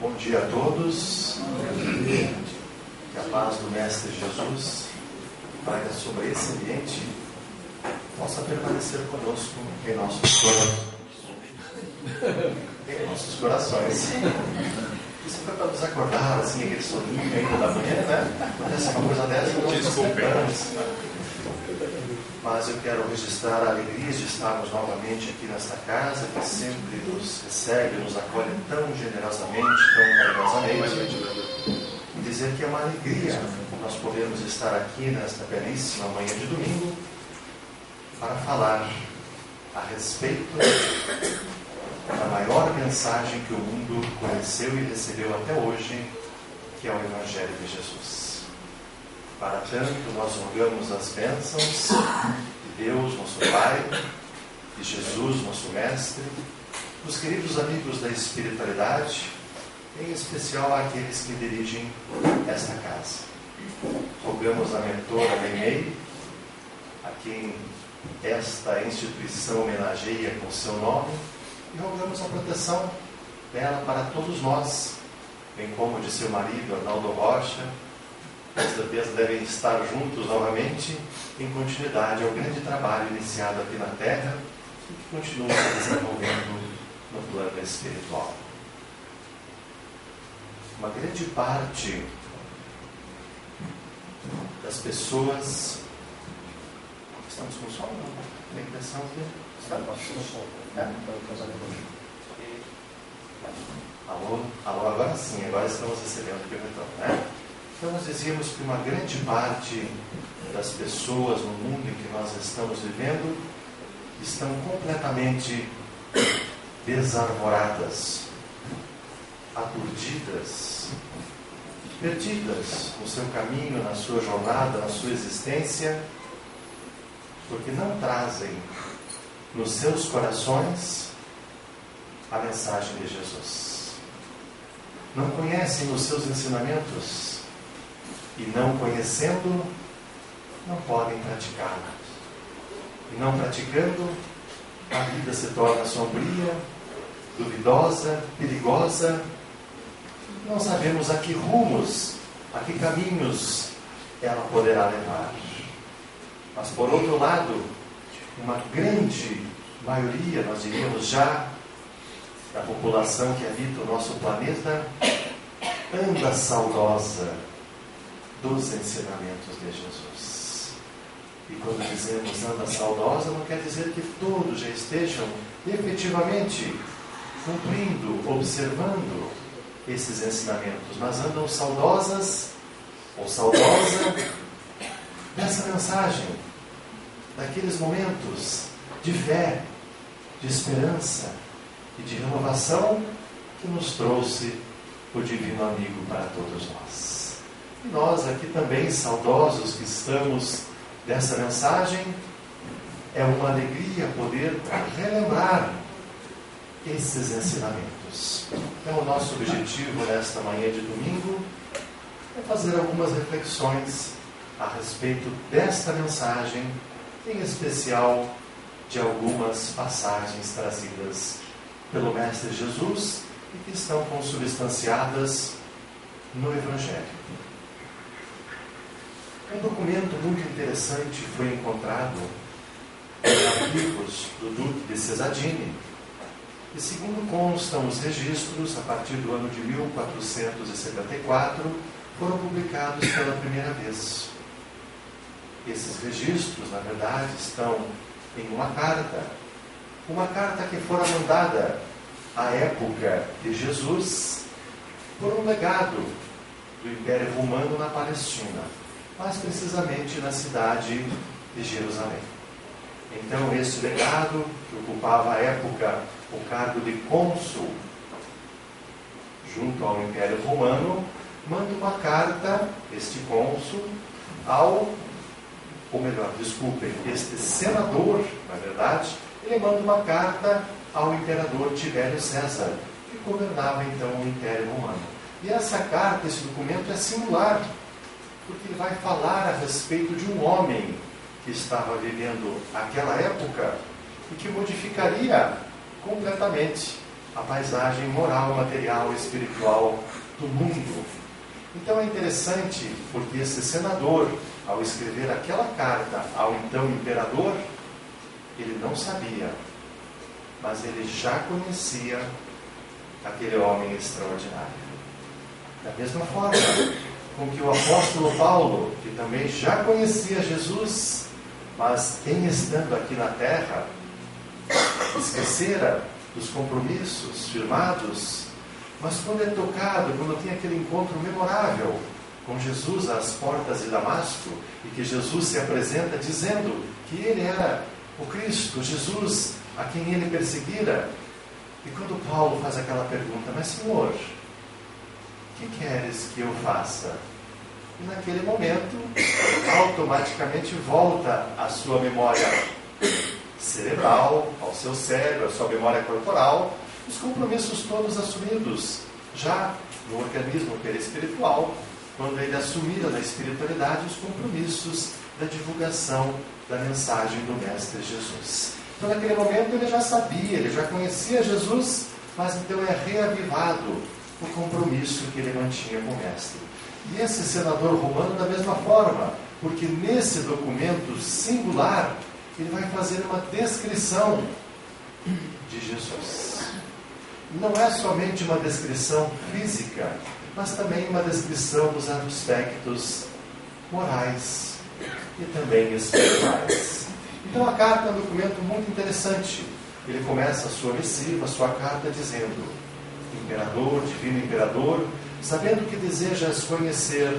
Bom dia a todos. Que a paz do Mestre Jesus traga sobre esse ambiente possa permanecer conosco em nossos corações. Isso foi para nos acordar, assim, aquele soninho ainda da manhã, né? Acontece uma coisa dessa e nós despertamos. Mas eu quero registrar a alegria de estarmos novamente aqui nesta casa, que sempre nos recebe, nos acolhe tão generosamente, tão carinhosamente. E dizer que é uma alegria nós podermos estar aqui nesta belíssima manhã de domingo para falar a respeito da maior mensagem que o mundo conheceu e recebeu até hoje, que é o Evangelho de Jesus. Para tanto, nós rogamos as bênçãos de Deus, nosso Pai, de Jesus, nosso Mestre, dos queridos amigos da espiritualidade, em especial àqueles que dirigem esta casa. Rogamos a mentora Meimei, a quem esta instituição homenageia com seu nome, e rogamos a proteção dela para todos nós, bem como de seu marido, Arnaldo Rocha. Com certeza devem estar juntos novamente em continuidade ao grande trabalho iniciado aqui na Terra e que continua se desenvolvendo no plano espiritual. Uma grande parte das pessoas... Estamos com som? Não? Tem impressão que... Alô, agora sim, agora estamos recebendo o perguntão, né? Então nós dizíamos que uma grande parte das pessoas no mundo em que nós estamos vivendo estão completamente desarvoradas, aturdidas, perdidas no seu caminho, na sua jornada, na sua existência, porque não trazem nos seus corações a mensagem de Jesus. Não conhecem os seus ensinamentos e, não conhecendo, não podem praticá-la. E não praticando, a vida se torna sombria, duvidosa, perigosa. Não sabemos a que rumos, a que caminhos ela poderá levar. Mas, por outro lado, uma grande maioria, nós diríamos já, da população que habita o nosso planeta, anda saudosa dos ensinamentos de Jesus. E quando dizemos anda saudosa, não quer dizer que todos já estejam efetivamente cumprindo, observando esses ensinamentos, mas andam saudosas ou saudosa dessa mensagem, daqueles momentos de fé, de esperança e de renovação que nos trouxe o Divino Amigo para todos nós. E nós aqui também, saudosos que estamos dessa mensagem, é uma alegria poder relembrar esses ensinamentos. Então o nosso objetivo nesta manhã de domingo é fazer algumas reflexões a respeito desta mensagem, em especial de algumas passagens trazidas pelo Mestre Jesus e que estão consubstanciadas no Evangelho. Um documento muito interessante foi encontrado nos arquivos do Duque de Cesadini e, segundo constam os registros, a partir do ano de 1474, foram publicados pela primeira vez. Esses registros, na verdade, estão em uma carta que fora mandada à época de Jesus por um legado do Império Romano na Palestina, mais precisamente na cidade de Jerusalém. Então, esse legado, que ocupava à época o cargo de cônsul junto ao Império Romano, manda uma carta, este cônsul, este senador, na verdade, ele manda uma carta ao imperador Tibério César, que governava então o Império Romano. E essa carta, esse documento é singular, porque ele vai falar a respeito de um homem que estava vivendo aquela época e que modificaria completamente a paisagem moral, material e espiritual do mundo. Então é interessante porque esse senador, ao escrever aquela carta ao então imperador, ele não sabia, mas ele já conhecia aquele homem extraordinário. Da mesma forma com que o apóstolo Paulo, que também já conhecia Jesus, mas em estando aqui na terra, esquecera dos compromissos firmados, mas quando é tocado, quando tem aquele encontro memorável com Jesus às portas de Damasco, e que Jesus se apresenta dizendo que ele era o Cristo, Jesus, a quem ele perseguira. E quando Paulo faz aquela pergunta: mas Senhor, o que queres que eu faça? E naquele momento, automaticamente volta à sua memória cerebral, ao seu cérebro, à sua memória corporal, os compromissos todos assumidos, já no organismo perispiritual, quando ele assumira na espiritualidade os compromissos da divulgação da mensagem do Mestre Jesus. Então naquele momento ele já sabia, ele já conhecia Jesus, mas então é reavivado o compromisso que ele mantinha com o Mestre. E esse senador romano da mesma forma, porque nesse documento singular ele vai fazer uma descrição de Jesus. Não é somente uma descrição física, mas também uma descrição dos aspectos morais e também espirituais. Então a carta é um documento muito interessante. Ele começa a sua missiva, a sua carta, dizendo: Imperador, divino imperador, sabendo que desejas conhecer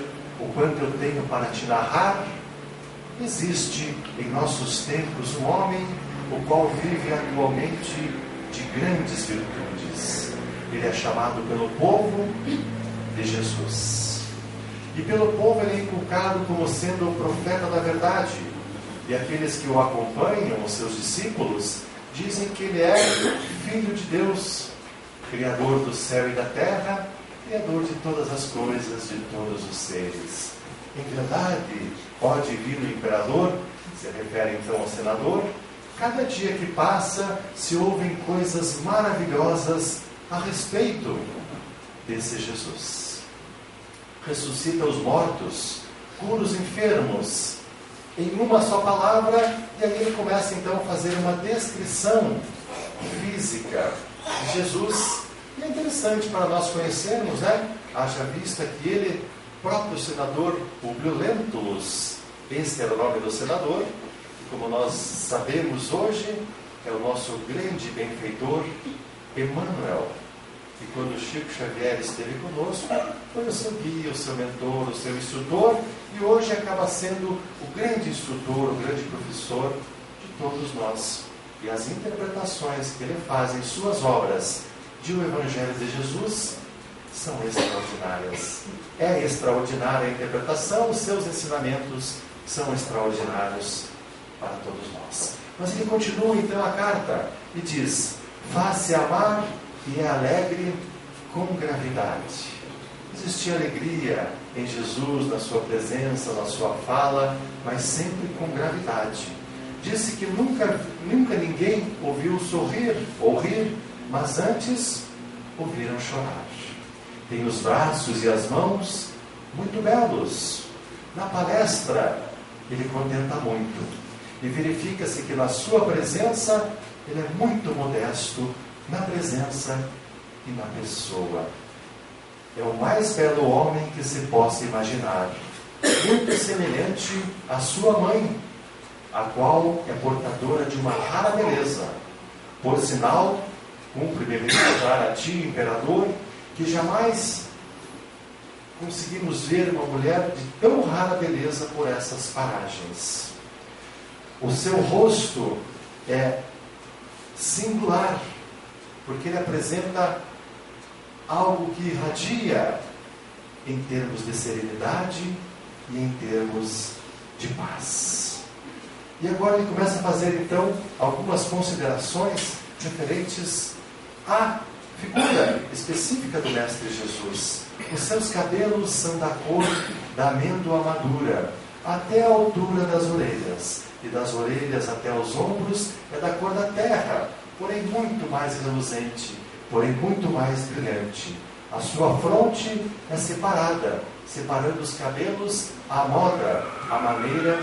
o quanto eu tenho para te narrar, existe em nossos tempos um homem o qual vive atualmente de grandes virtudes. Ele é chamado pelo povo de Jesus. E pelo povo ele é inculcado como sendo o profeta da verdade. E aqueles que o acompanham, os seus discípulos, dizem que ele é Filho de Deus, Criador do céu e da terra, Criador de todas as coisas, de todos os seres. Em verdade, ó divino imperador, se refere então ao senador, cada dia que passa se ouvem coisas maravilhosas a respeito desse Jesus. Ressuscita os mortos, cura os enfermos, em uma só palavra, e aí ele começa então a fazer uma descrição física de Jesus. E é interessante para nós conhecermos, haja vista que ele, próprio senador Públio Lentulus, este era o nome do senador, e como nós sabemos hoje, é o nosso grande benfeitor Emmanuel. E quando Chico Xavier esteve conosco, foi o seu guia, o seu mentor, o seu instrutor, e hoje acaba sendo o grande instrutor, o grande professor de todos nós. E as interpretações que ele faz em suas obras de O Evangelho de Jesus são extraordinárias. É extraordinária a interpretação, os seus ensinamentos são extraordinários para todos nós. Mas ele continua então a carta e diz: faz-se amar e é alegre com gravidade. Existia alegria em Jesus, na sua presença, na sua fala, mas sempre com gravidade. Disse que nunca ninguém ouviu sorrir ou rir, mas antes ouviram chorar. Tem os braços e as mãos muito belos. Na palestra, ele contenta muito. E verifica-se que na sua presença, ele é muito modesto na presença e na pessoa. É o mais belo homem que se possa imaginar. Muito semelhante à sua mãe, a qual é portadora de uma rara beleza. Por sinal, cumpre-me registrar a ti, imperador, que jamais conseguimos ver uma mulher de tão rara beleza por essas paragens. O seu rosto é singular, porque ele apresenta algo que irradia em termos de serenidade e em termos de paz. E agora ele começa a fazer então algumas considerações referentes à figura específica do Mestre Jesus. Os seus cabelos são da cor da amêndoa madura, até a altura das orelhas, e das orelhas até os ombros é da cor da terra, porém muito mais reluzente, porém muito mais brilhante. A sua fronte é separada, separando os cabelos à moda, à maneira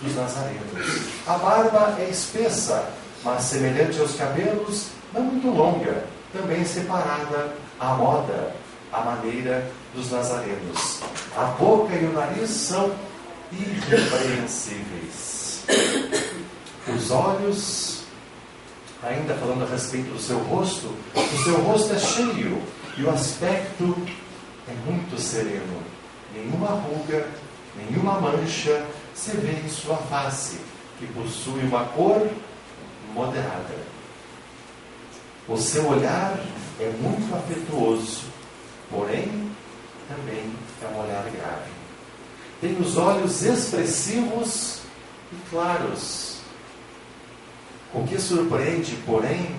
dos nazarenos. A barba é espessa, mas semelhante aos cabelos, não muito longa, também separada à moda, à maneira dos nazarenos. A boca e o nariz são irrepreensíveis. Os olhos, ainda falando a respeito do seu rosto, o seu rosto é cheio e o aspecto é muito sereno. Nenhuma ruga, nenhuma mancha se vê em sua face, que possui uma cor moderada. O seu olhar é muito afetuoso, porém também é um olhar grave. Tem os olhos expressivos e claros. O que surpreende, porém,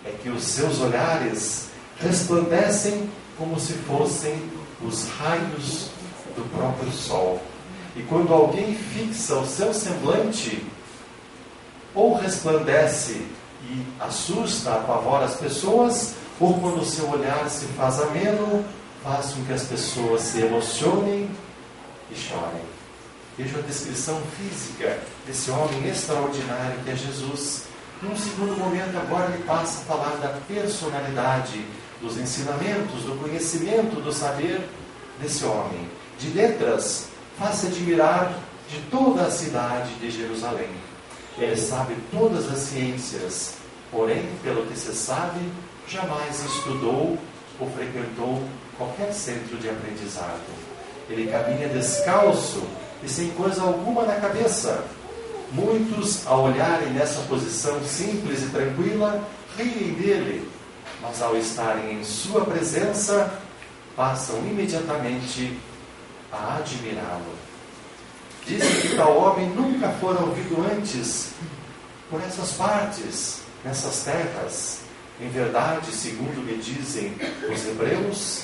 é que os seus olhares resplandecem como se fossem os raios do próprio sol. E quando alguém fixa o seu semblante, ou resplandece e assusta, apavora as pessoas, ou quando o seu olhar se faz ameno, faz com que as pessoas se emocionem e chorem. Veja a descrição física desse homem extraordinário que é Jesus. Num segundo momento, agora ele passa a falar da personalidade, dos ensinamentos, do conhecimento, do saber desse homem. De letras, faz-se admirar de toda a cidade de Jerusalém. Ele sabe todas as ciências, porém, pelo que se sabe, jamais estudou ou frequentou qualquer centro de aprendizado. Ele caminha descalço e sem coisa alguma na cabeça. Muitos, ao olharem nessa posição simples e tranquila, riem dele, mas ao estarem em sua presença, passam imediatamente a admirá-lo. Dizem que tal homem nunca fora ouvido antes por essas partes, nessas terras. Em verdade, segundo me dizem os hebreus,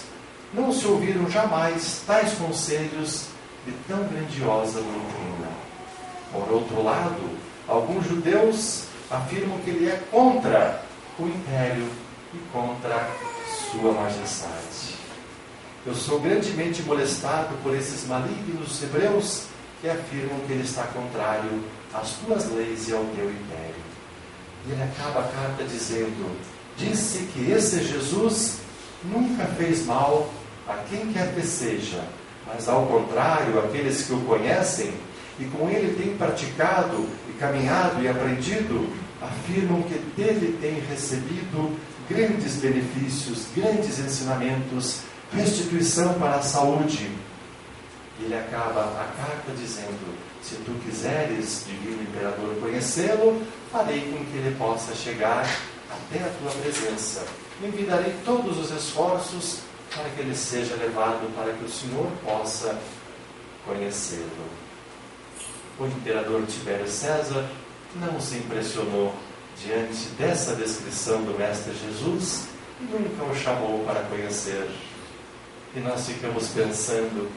não se ouviram jamais tais conselhos de tão grandiosa doutrina. Por outro lado, alguns judeus afirmam que ele é contra o império e contra sua majestade. Eu sou grandemente molestado por esses malignos hebreus que afirmam que ele está contrário às tuas leis e ao teu império. E ele acaba a carta dizendo: disse que esse Jesus nunca fez mal a quem quer que seja, mas ao contrário, aqueles que o conhecem e com ele têm praticado e caminhado e aprendido, afirmam que dele têm recebido grandes benefícios, grandes ensinamentos, restituição para a saúde. Ele acaba a carta dizendo: se tu quiseres, divino imperador, conhecê-lo, farei com que ele possa chegar até a tua presença. Enviarei todos os esforços para que ele seja levado, para que o Senhor possa conhecê-lo. O imperador Tibério César não se impressionou diante dessa descrição do Mestre Jesus e nunca o chamou para conhecer. E nós ficamos pensando: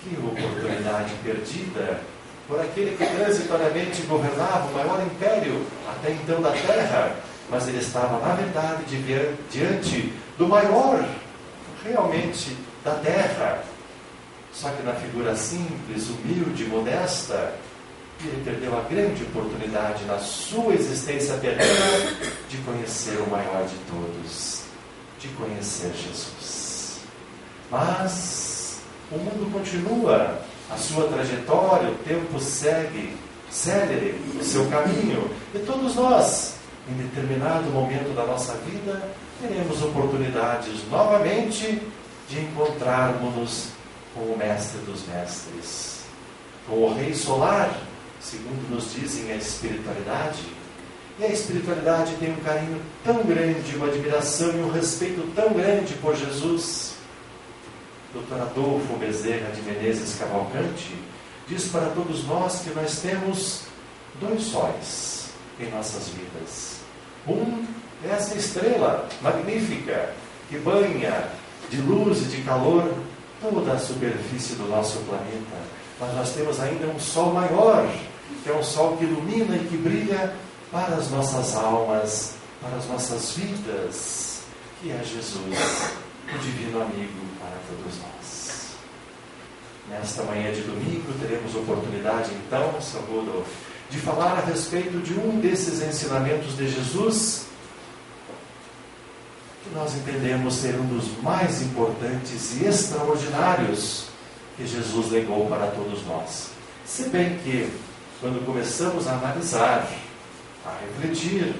que oportunidade perdida por aquele que transitoriamente governava o maior império até então da terra, mas ele estava, na verdade, diante do maior, realmente, da terra, só que na figura simples, humilde, modesta. E ele perdeu a grande oportunidade na sua existência terrena de conhecer o maior de todos, de conhecer Jesus. Mas o mundo continua a sua trajetória, o tempo segue célere o seu caminho, e todos nós, em determinado momento da nossa vida, teremos oportunidades novamente de encontrarmos-nos com o Mestre dos Mestres, com o Rei Solar, segundo nos dizem a espiritualidade. E a espiritualidade tem um carinho tão grande, uma admiração e um respeito tão grande por Jesus. Dr. Adolfo Bezerra de Menezes Cavalcante diz para todos nós que nós temos dois sóis em nossas vidas. Um é essa estrela magnífica que banha de luz e de calor toda a superfície do nosso planeta. Mas nós temos ainda um sol maior, que é um sol que ilumina e que brilha para as nossas almas, para as nossas vidas. que é Jesus, o divino amigo para todos nós. Nesta manhã de domingo teremos oportunidade então, Sabudo, de falar a respeito de um desses ensinamentos de Jesus que nós entendemos ser um dos mais importantes e extraordinários que Jesus legou para todos nós. Se bem que, quando começamos a analisar, a refletir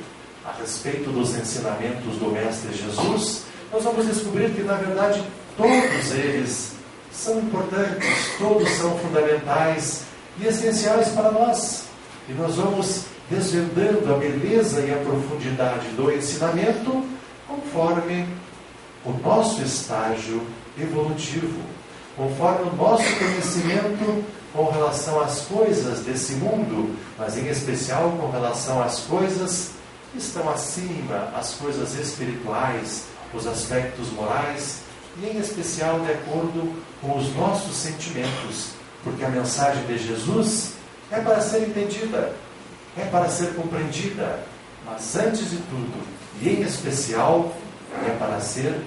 a respeito dos ensinamentos do Mestre Jesus, nós vamos descobrir que, na verdade, todos eles são importantes, todos são fundamentais e essenciais para nós. E nós vamos desvendando a beleza e a profundidade do ensinamento conforme o nosso estágio evolutivo, conforme o nosso conhecimento com relação às coisas desse mundo, mas em especial com relação às coisas que estão acima, as coisas espirituais, os aspectos morais, e em especial de acordo com os nossos sentimentos, porque a mensagem de Jesus é para ser entendida, é para ser compreendida, mas antes de tudo, e em especial, é para ser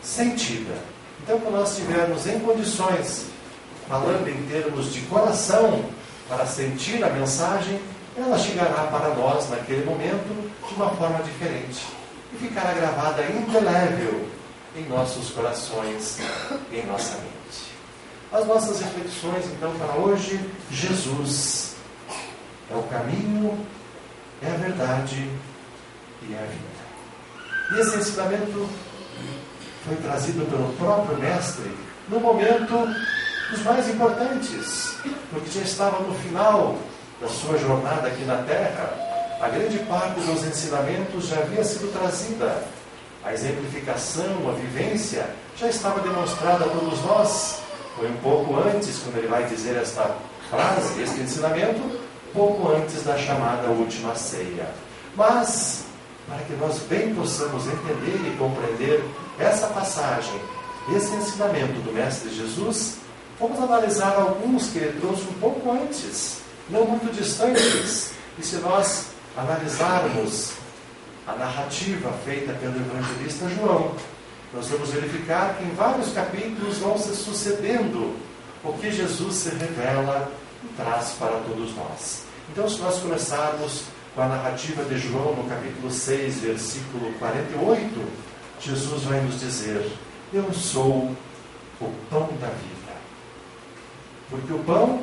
sentida. Então, quando nós estivermos em condições, falando em termos de coração, para sentir a mensagem, ela chegará para nós naquele momento de uma forma diferente e ficará gravada indelével em nossos corações e em nossa mente. As nossas reflexões, então, para hoje: Jesus é o caminho, é a verdade e é a vida. E esse ensinamento foi trazido pelo próprio Mestre no momento dos mais importantes, porque já estava no final da sua jornada aqui na Terra. A grande parte dos ensinamentos já havia sido trazida. A exemplificação, a vivência, já estava demonstrada a todos nós. Foi um pouco antes, quando ele vai dizer esta frase, este ensinamento, pouco antes da chamada última ceia. Mas, para que nós bem possamos entender e compreender essa passagem, esse ensinamento do Mestre Jesus, vamos analisar alguns que ele trouxe um pouco antes, não muito distantes. E se nós analisarmos a narrativa feita pelo evangelista João, nós vamos verificar que em vários capítulos vão se sucedendo o que Jesus se revela e traz para todos nós. Então, se nós começarmos com a narrativa de João no capítulo 6, versículo 48, Jesus vai nos dizer: eu sou o pão da vida. Porque o pão,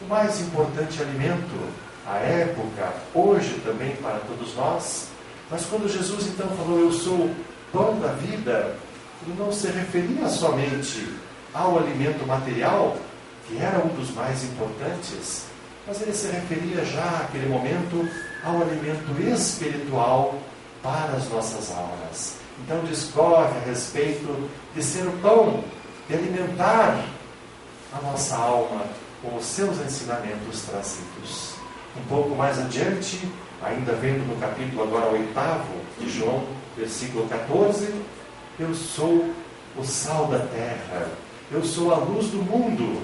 o mais importante alimento à época, hoje também para todos nós. Mas quando Jesus então falou: eu sou o pão da vida, ele não se referia somente ao alimento material, que era um dos mais importantes, mas ele se referia já naquele momento ao alimento espiritual para as nossas almas. Então discorre a respeito de ser o pão, de alimentar a nossa alma com os seus ensinamentos trazidos. Um pouco mais adiante, ainda vendo no capítulo agora 8º de João, versículo 14, eu sou o sal da terra, eu sou a luz do mundo.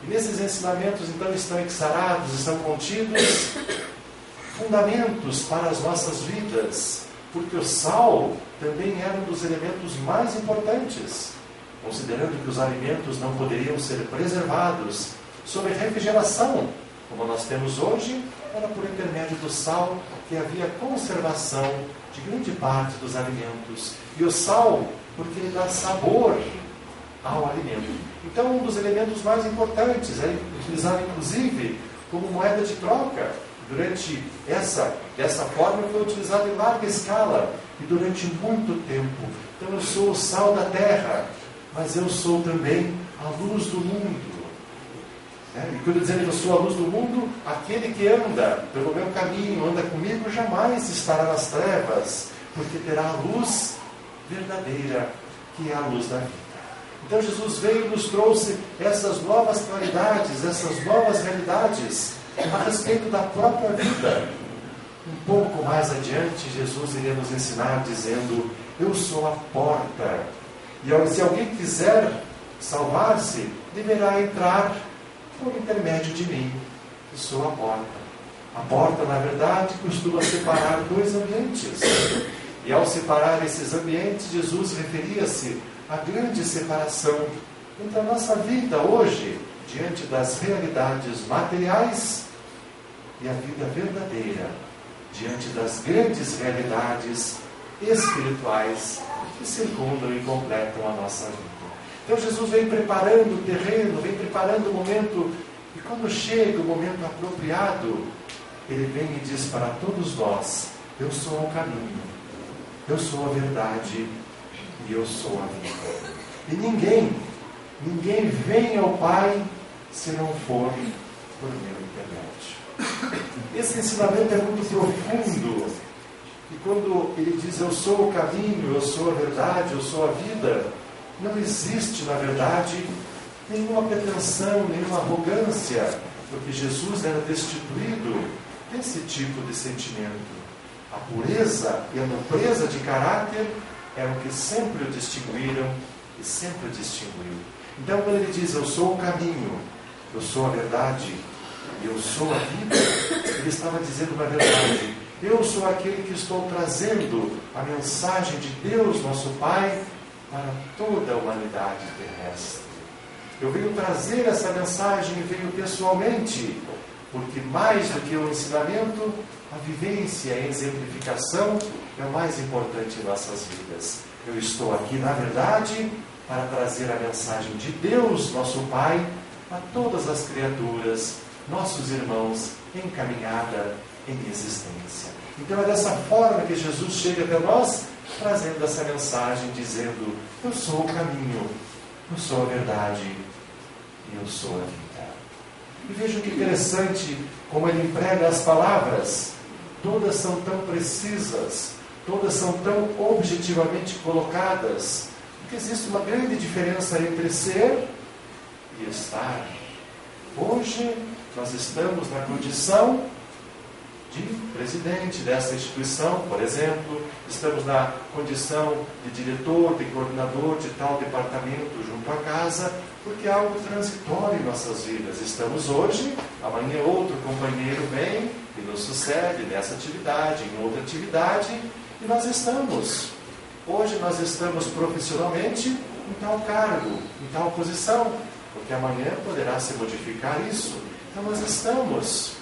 E nesses ensinamentos então estão exarados, estão contidos fundamentos para as nossas vidas, porque o sal também era um dos elementos mais importantes, considerando que os alimentos não poderiam ser preservados sob refrigeração, como nós temos hoje. Era por intermédio do sal que havia conservação de grande parte dos alimentos. E o sal, porque ele dá sabor ao alimento. Então, um dos elementos mais importantes é utilizado, inclusive, como moeda de troca. Durante dessa forma, foi utilizado em larga escala e durante muito tempo. Então, eu sou o sal da terra, mas eu sou também a luz do mundo. E quando dizendo que eu sou a luz do mundo, aquele que anda pelo meu caminho, anda comigo, jamais estará nas trevas, porque terá a luz verdadeira, que é a luz da vida. Então Jesus veio e nos trouxe essas novas claridades, essas novas realidades a respeito da própria vida. Um pouco mais adiante, Jesus iria nos ensinar dizendo: eu sou a porta, e se alguém quiser salvar-se, deverá entrar por intermédio de mim, que sou a porta. A porta, na verdade, costuma separar dois ambientes. E ao separar esses ambientes, Jesus referia-se à grande separação entre a nossa vida hoje, diante das realidades materiais, e a vida verdadeira, diante das grandes realidades espirituais que circundam e completam a nossa vida. Então Jesus vem preparando o terreno, vem preparando o momento, e quando chega o momento apropriado, Ele vem e diz para todos nós: eu sou o caminho, eu sou a verdade e eu sou a vida. E ninguém vem ao Pai se não for por meu intermédio. Esse ensinamento é muito profundo. E quando ele diz: eu sou o caminho, eu sou a verdade, eu sou a vida, não existe, na verdade, nenhuma pretensão, nenhuma arrogância, porque Jesus era destituído desse tipo de sentimento. A pureza e a nobreza de caráter eram o que sempre o distinguiram e sempre o distinguiu. Então, quando ele diz: eu sou o caminho, eu sou a verdade e eu sou a vida, ele estava dizendo uma verdade. Eu sou aquele que estou trazendo a mensagem de Deus, nosso Pai, para toda a humanidade terrestre. Eu venho trazer essa mensagem e venho pessoalmente, porque mais do que o ensinamento, a vivência e a exemplificação é o mais importante em nossas vidas. Eu estou aqui, na verdade, para trazer a mensagem de Deus, nosso Pai, a todas as criaturas, nossos irmãos, em caminhada, em existência. Então é dessa forma que Jesus chega até nós, trazendo essa mensagem, dizendo: eu sou o caminho, eu sou a verdade e eu sou a vida. E vejam que interessante como ele emprega as palavras. Todas são tão precisas, todas são tão objetivamente colocadas, porque existe uma grande diferença entre ser e estar. Hoje nós estamos na condição de presidente dessa instituição, por exemplo, estamos na condição de diretor, de coordenador de tal departamento junto à casa, porque é algo transitório em nossas vidas. Estamos hoje, amanhã outro companheiro vem e nos sucede nessa atividade, em outra atividade, e nós estamos. Hoje nós estamos profissionalmente em tal cargo, em tal posição, porque amanhã poderá se modificar isso. Então nós estamos.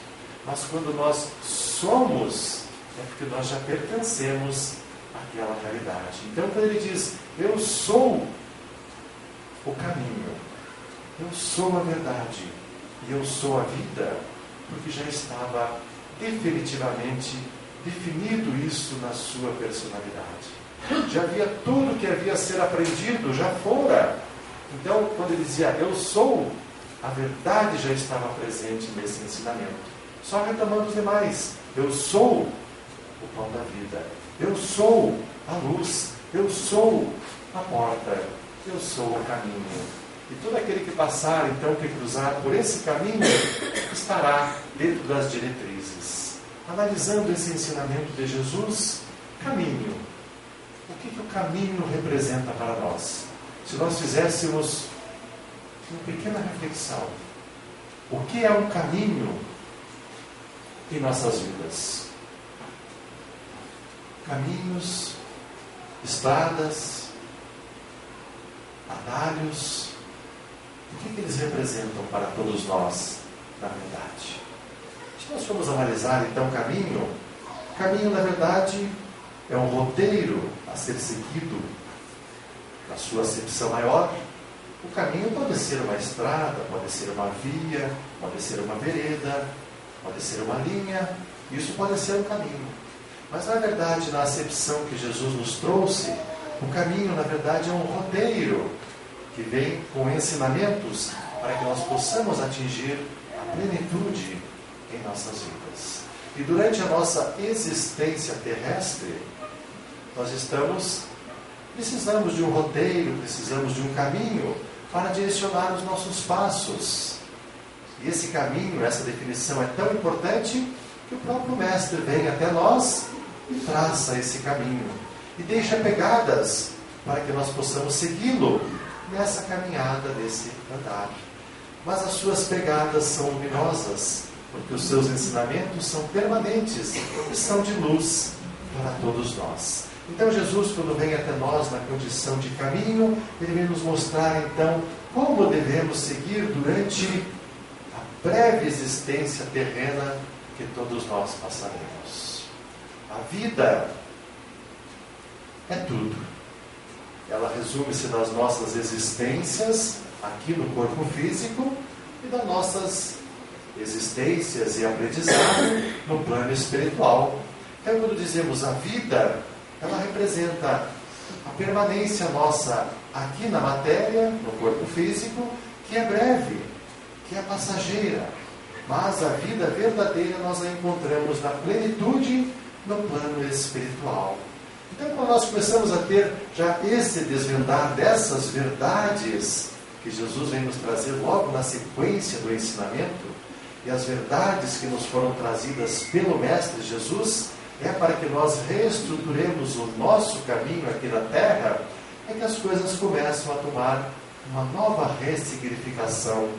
Mas quando nós somos, é porque nós já pertencemos àquela realidade. Então quando ele diz: eu sou o caminho, eu sou a verdade e eu sou a vida, porque já estava definitivamente definido isso na sua personalidade. Já havia tudo que havia a ser aprendido, já fora. Então quando ele dizia: eu sou, a verdade já estava presente nesse ensinamento. Só retomando os demais: eu sou o pão da vida, eu sou a luz, eu sou a porta, eu sou o caminho. E todo aquele que passar, então, que cruzar por esse caminho, estará dentro das diretrizes. Analisando esse ensinamento de Jesus, caminho. O que o caminho representa para nós? Se nós fizéssemos uma pequena reflexão, o que é um caminho em nossas vidas? Caminhos, estradas, atalhos, o que eles representam para todos nós, na verdade? Se nós formos analisar então caminho, na verdade é um roteiro a ser seguido. Na sua acepção maior, o caminho pode ser uma estrada, pode ser uma via, pode ser uma vereda, pode ser uma linha, isso pode ser um caminho. Mas na verdade, na acepção que Jesus nos trouxe, o caminho na verdade é um roteiro que vem com ensinamentos para que nós possamos atingir a plenitude em nossas vidas. E durante a nossa existência terrestre, nós precisamos de um roteiro, precisamos de um caminho para direcionar os nossos passos. E esse caminho, essa definição é tão importante que o próprio Mestre vem até nós e traça esse caminho. E deixa pegadas para que nós possamos segui-lo nessa caminhada, desse andar. Mas as suas pegadas são luminosas, porque os seus ensinamentos são permanentes e são de luz para todos nós. Então Jesus, quando vem até nós na condição de caminho, Ele vem nos mostrar então como devemos seguir durante a breve existência terrena que todos nós passaremos. A vida é tudo. Ela resume-se nas nossas existências aqui no corpo físico e das nossas existências e aprendizado no plano espiritual. Então, quando dizemos a vida, ela representa a permanência nossa aqui na matéria, no corpo físico, que é breve, que é passageira. Mas a vida verdadeira nós a encontramos na plenitude no plano espiritual. Então, quando nós começamos a ter já esse desvendar dessas verdades que Jesus vem nos trazer logo na sequência do ensinamento, e as verdades que nos foram trazidas pelo Mestre Jesus, é para que nós reestruturemos o nosso caminho aqui na Terra, é que as coisas começam a tomar uma nova ressignificação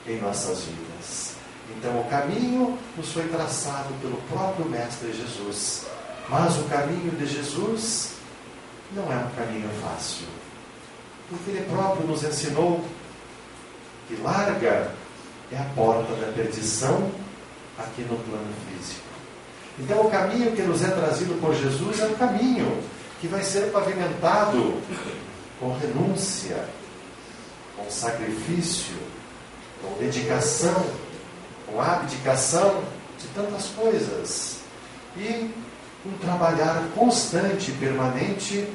em nossas vidas. Então, o caminho nos foi traçado pelo próprio Mestre Jesus. Mas o caminho de Jesus não é um caminho fácil. Porque Ele próprio nos ensinou que larga é a porta da perdição aqui no plano físico. Então o caminho que nos é trazido por Jesus é um caminho que vai ser pavimentado com renúncia, com sacrifício, com dedicação, com abdicação de tantas coisas. E um trabalhar constante e permanente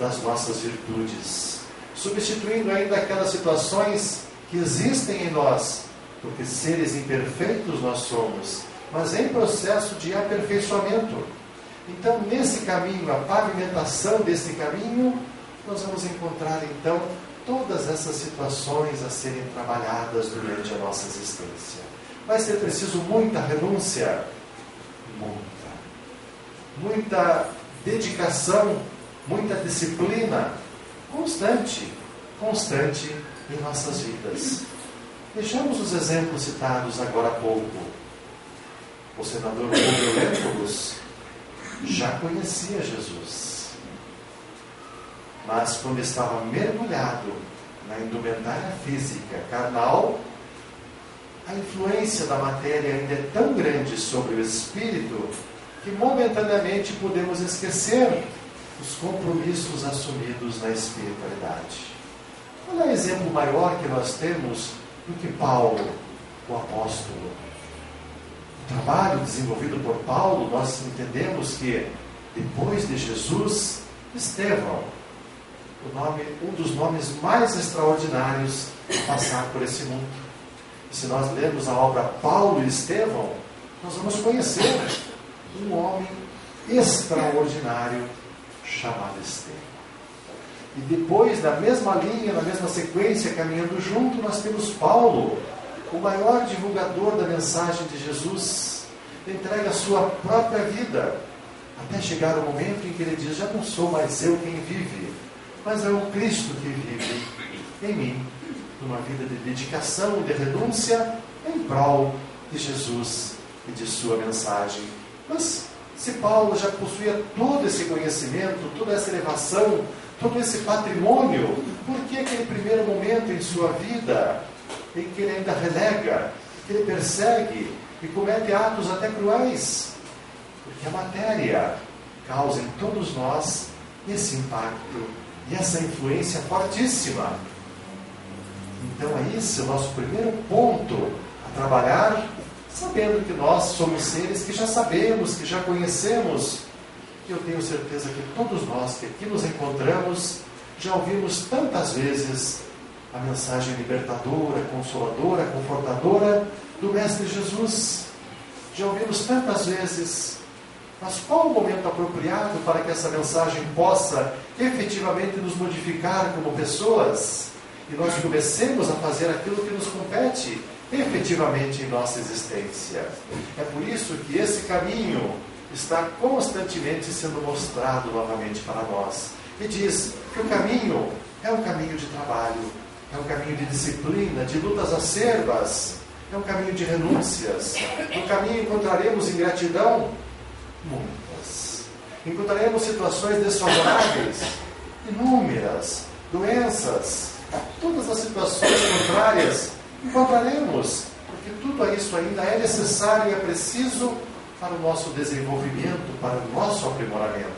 das nossas virtudes, substituindo ainda aquelas situações que existem em nós, porque seres imperfeitos nós somos, mas em processo de aperfeiçoamento. Então, nesse caminho, a pavimentação desse caminho, nós vamos encontrar então todas essas situações a serem trabalhadas durante a nossa existência. Vai ser preciso muita renúncia, muita dedicação, muita disciplina, constante em nossas vidas. Vejamos os exemplos citados agora há pouco. O senador Publio Lentulus já conhecia Jesus, mas quando estava mergulhado na indumentária física carnal, a influência da matéria ainda é tão grande sobre o espírito que momentaneamente podemos esquecer os compromissos assumidos na espiritualidade. Qual é o exemplo maior que nós temos do que Paulo, o apóstolo? O trabalho desenvolvido por Paulo, nós entendemos que depois de Jesus, Estevão, um dos nomes mais extraordinários a passar por esse mundo. E se nós lermos a obra Paulo e Estevão, nós vamos conhecer um homem extraordinário chamado Estevão. E depois, na mesma linha, na mesma sequência, caminhando junto, nós temos Paulo, o maior divulgador da mensagem de Jesus, entrega a sua própria vida, até chegar o momento em que ele diz: já não sou mais eu quem vive, mas é o Cristo que vive em mim, numa vida de dedicação e de renúncia em prol de Jesus e de sua mensagem. Mas se Paulo já possuía todo esse conhecimento, toda essa elevação, todo esse patrimônio, por que aquele primeiro momento em sua vida em que ele ainda relega, que ele persegue e comete atos até cruéis? Porque a matéria causa em todos nós esse impacto e essa influência fortíssima. Então é esse o nosso primeiro ponto a trabalhar, sabendo que nós somos seres que já sabemos, que já conhecemos. Eu tenho certeza que todos nós que aqui nos encontramos já ouvimos tantas vezes a mensagem libertadora, consoladora, confortadora do Mestre Jesus. Já ouvimos tantas vezes. Mas qual o momento apropriado para que essa mensagem possa efetivamente nos modificar como pessoas e nós comecemos a fazer aquilo que nos compete efetivamente em nossa existência? É por isso que esse caminho está constantemente sendo mostrado novamente para nós. E diz que o caminho é um caminho de trabalho, é um caminho de disciplina, de lutas acerbas, é um caminho de renúncias. No caminho encontraremos ingratidão? Muitas. Encontraremos situações desfavoráveis, inúmeras, doenças, todas as situações contrárias encontraremos, porque tudo isso ainda é necessário e é preciso para o nosso desenvolvimento, para o nosso aprimoramento,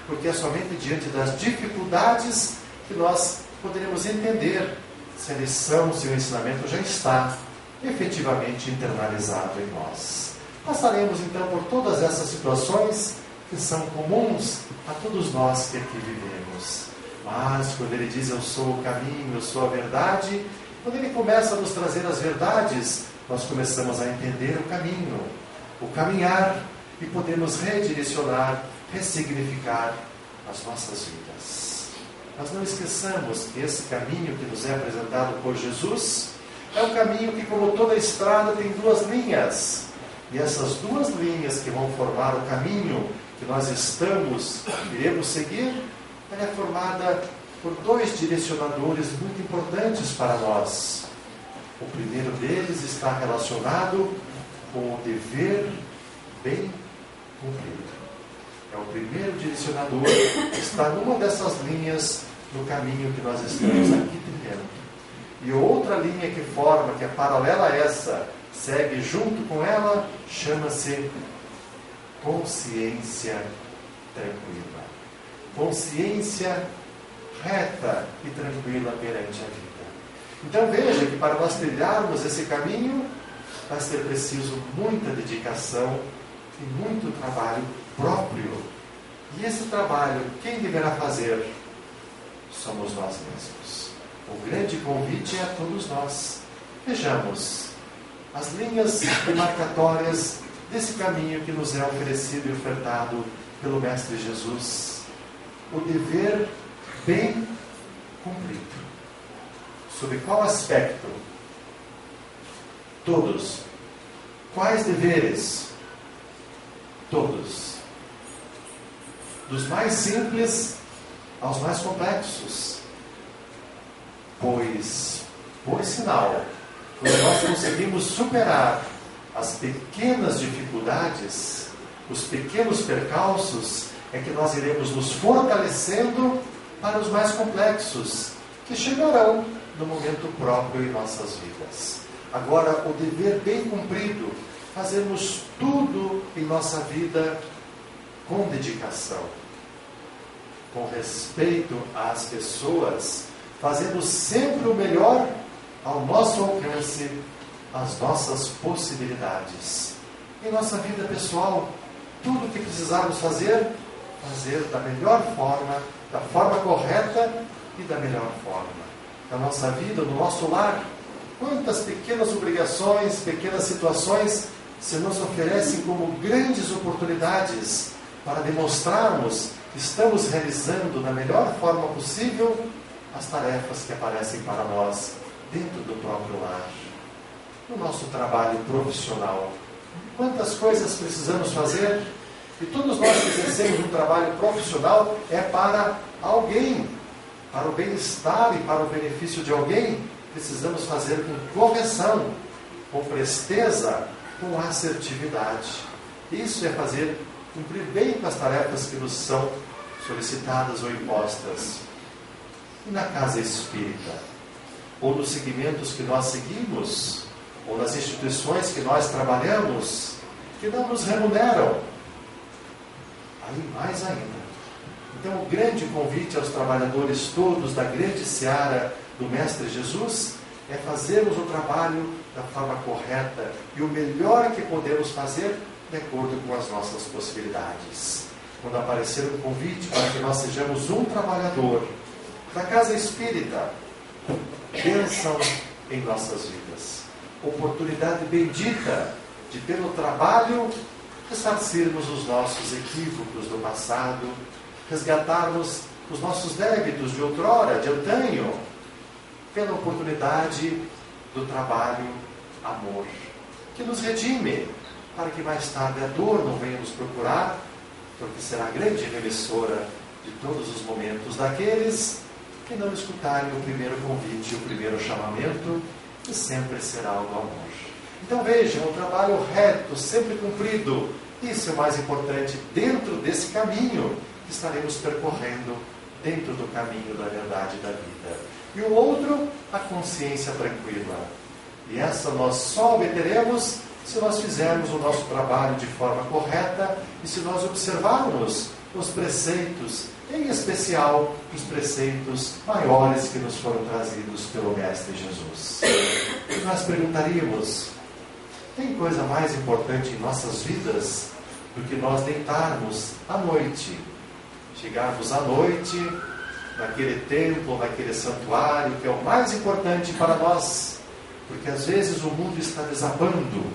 porque é somente diante das dificuldades que nós poderemos entender se a lição, se o ensinamento já está efetivamente internalizado em nós. Passaremos então por todas essas situações que são comuns a todos nós que aqui vivemos. Mas quando ele diz eu sou o caminho, eu sou a verdade, quando ele começa a nos trazer as verdades, nós começamos a entender o caminho, o caminhar, e podemos redirecionar, ressignificar as nossas vidas. Mas não esqueçamos que esse caminho que nos é apresentado por Jesus é um caminho que, como toda estrada, tem duas linhas. E essas duas linhas que vão formar o caminho que nós iremos seguir, ela é formada por dois direcionadores muito importantes para nós. O primeiro deles está relacionado com o dever bem cumprido. É o primeiro direcionador que está numa dessas linhas no caminho que nós estamos aqui trilhando. E outra linha que forma, que é paralela a essa, segue junto com ela, chama-se consciência tranquila. Consciência reta e tranquila perante a vida. Então veja que para nós trilharmos esse caminho, vai ser preciso muita dedicação e muito trabalho próprio. E esse trabalho, quem deverá fazer? Somos nós mesmos. O grande convite é a todos nós. Vejamos as linhas demarcatórias desse caminho que nos é oferecido e ofertado pelo Mestre Jesus. O dever bem cumprido. Sob qual aspecto? Todos. Quais deveres? Todos. Dos mais simples aos mais complexos. Pois, por sinal, quando nós conseguimos superar as pequenas dificuldades, os pequenos percalços, é que nós iremos nos fortalecendo para os mais complexos, que chegarão no momento próprio em nossas vidas. Agora, o dever bem cumprido, fazermos tudo em nossa vida com dedicação, com respeito às pessoas, fazendo sempre o melhor ao nosso alcance, as nossas possibilidades. Em nossa vida pessoal, tudo o que precisarmos fazer da melhor forma, da forma correta e da melhor forma. Na nossa vida, no nosso lar, quantas pequenas obrigações, pequenas situações se nos oferecem como grandes oportunidades para demonstrarmos que estamos realizando da melhor forma possível as tarefas que aparecem para nós dentro do próprio lar. No nosso trabalho profissional, quantas coisas precisamos fazer? E todos nós que exercemos um trabalho profissional é para alguém, para o bem-estar e para o benefício de alguém. Precisamos fazer com correção, com presteza, com assertividade. Isso é fazer, cumprir bem com as tarefas que nos são solicitadas ou impostas. E na casa espírita, ou nos segmentos que nós seguimos, ou nas instituições que nós trabalhamos, que não nos remuneram, aí mais ainda. Então o grande convite aos trabalhadores todos da grande seara do Mestre Jesus é fazermos o trabalho da forma correta e o melhor que podemos fazer de acordo com as nossas possibilidades. Quando aparecer um convite para que nós sejamos um trabalhador da casa espírita, bênção em nossas vidas. Oportunidade bendita de, pelo trabalho, ressarcirmos os nossos equívocos do passado, resgatarmos os nossos débitos de outrora, de antanho, pela oportunidade do trabalho, amor, que nos redime, para que mais tarde a dor não venha nos procurar, porque será a grande remissora de todos os momentos daqueles que não escutarem o primeiro convite, o primeiro chamamento, que sempre será o do amor. Então vejam, o trabalho reto, sempre cumprido, Isso é o mais importante dentro desse caminho que estaremos percorrendo, dentro do caminho da verdade e da vida. E o outro, a consciência tranquila. E essa nós só obteremos se nós fizermos o nosso trabalho de forma correta e se nós observarmos os preceitos, em especial os preceitos maiores que nos foram trazidos pelo Mestre Jesus. E nós perguntaríamos: tem coisa mais importante em nossas vidas do que nós deitarmos à noite? Chegarmos à noite, naquele templo, naquele santuário, que é o mais importante para nós, porque às vezes o mundo está desabando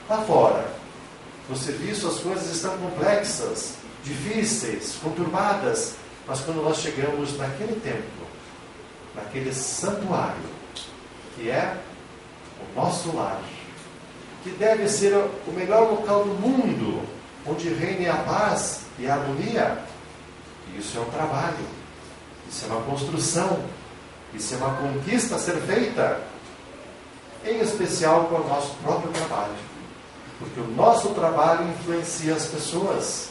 lá fora. No serviço as coisas estão complexas, difíceis, conturbadas, mas quando nós chegamos naquele templo, naquele santuário, que é o nosso lar, que deve ser o melhor local do mundo, onde reine a paz e a harmonia, isso é um trabalho, isso é uma construção, isso é uma conquista a ser feita, em especial com o nosso próprio trabalho, porque o nosso trabalho influencia as pessoas.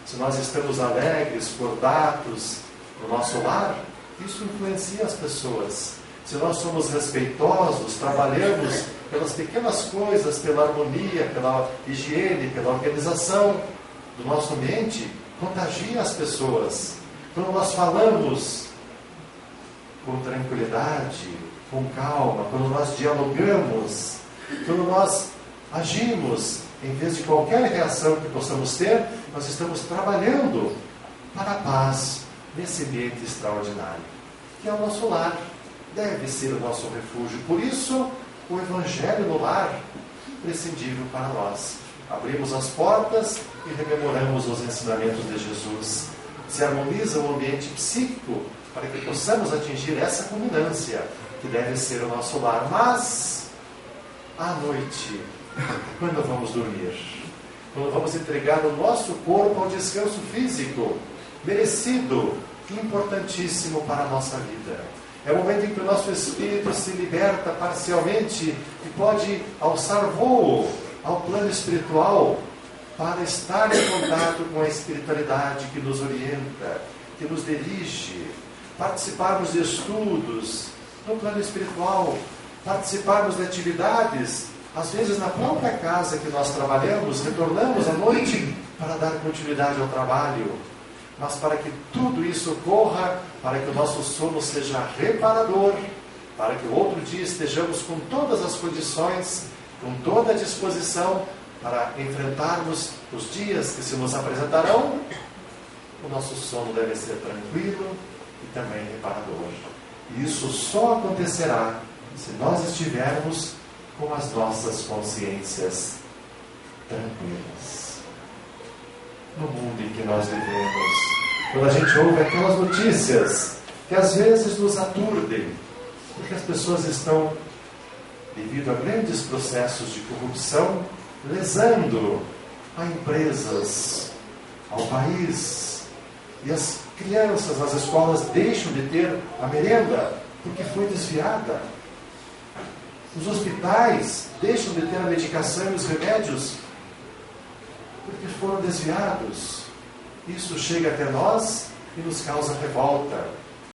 Se nós estamos alegres, cordatos no nosso lar, isso influencia as pessoas. Se nós somos respeitosos, trabalhamos pelas pequenas coisas, pela harmonia, pela higiene, pela organização do nosso ambiente, contagia as pessoas. Quando nós falamos com tranquilidade, com calma, quando nós dialogamos, quando nós agimos, em vez de qualquer reação que possamos ter, nós estamos trabalhando para a paz nesse ambiente extraordinário, que é o nosso lar, deve ser o nosso refúgio. Por isso, o Evangelho no lar, imprescindível para nós. Abrimos as portas e rememoramos os ensinamentos de Jesus. Se harmoniza o ambiente psíquico para que possamos atingir essa culminância, que deve ser o nosso lar. Mas, à noite, quando vamos dormir, quando vamos entregar o nosso corpo ao descanso físico, merecido, importantíssimo para a nossa vida. É o momento em que o nosso espírito se liberta parcialmente e pode alçar voo ao plano espiritual para estar em contato com a espiritualidade que nos orienta, que nos dirige, participarmos de estudos no plano espiritual, participarmos de atividades, às vezes na própria casa que nós trabalhamos, retornamos à noite para dar continuidade ao trabalho, mas para que tudo isso ocorra, para que o nosso sono seja reparador, para que o outro dia estejamos com todas as condições, com toda a disposição para enfrentarmos os dias que se nos apresentarão, o nosso sono deve ser tranquilo e também reparador. E isso só acontecerá se nós estivermos com as nossas consciências tranquilas. No mundo em que nós vivemos, quando a gente ouve aquelas notícias que às vezes nos aturdem, porque as pessoas estão, devido a grandes processos de corrupção, lesando a empresas, ao país, e as crianças nas escolas deixam de ter a merenda porque foi desviada. Os hospitais deixam de ter a medicação e os remédios porque foram desviados. Isso chega até nós e nos causa revolta.